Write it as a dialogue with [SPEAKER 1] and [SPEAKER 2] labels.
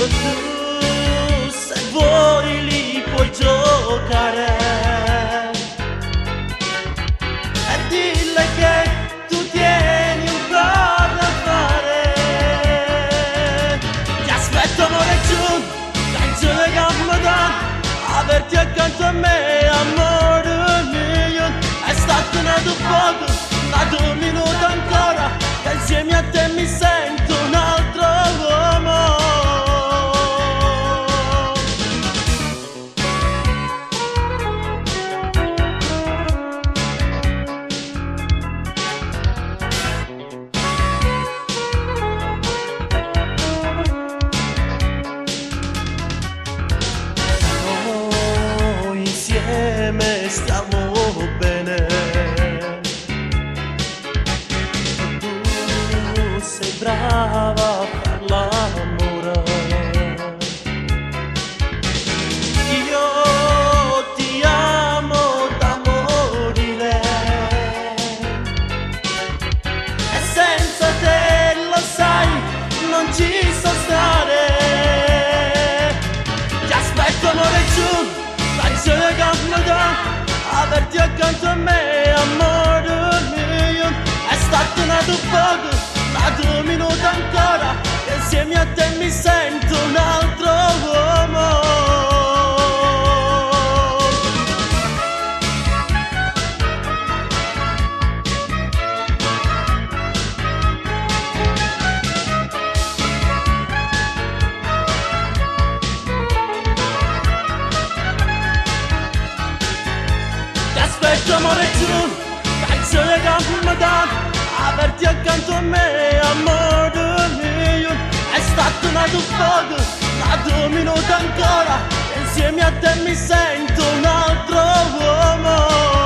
[SPEAKER 1] tu se vuoi li puoi giocare e dille che tu tieni un po' da fare. Ti aspetto amore giù dai giorni che mi danno, averti accanto a me amore mio. È stato nato poco, nato un minuto ancora, che insieme a te mi sento un altro uomo. Noi insieme stiamo bene, tu sei brava a far l'amore, io ti amo da morire e senza te lo sai non ci so stare. Ti aspetto amore giù dai cieli che mi dà, averti accanto a me amore mio. È stato nato poco, nato un minuto ancora, che insieme a te mi sento un altro uomo. Ti aspetto amore giù dai cieli che mi dà, averti accanto a me amore mio. È stato nato poco, nato un minuto ancora, e insieme a te mi sento un altro uomo.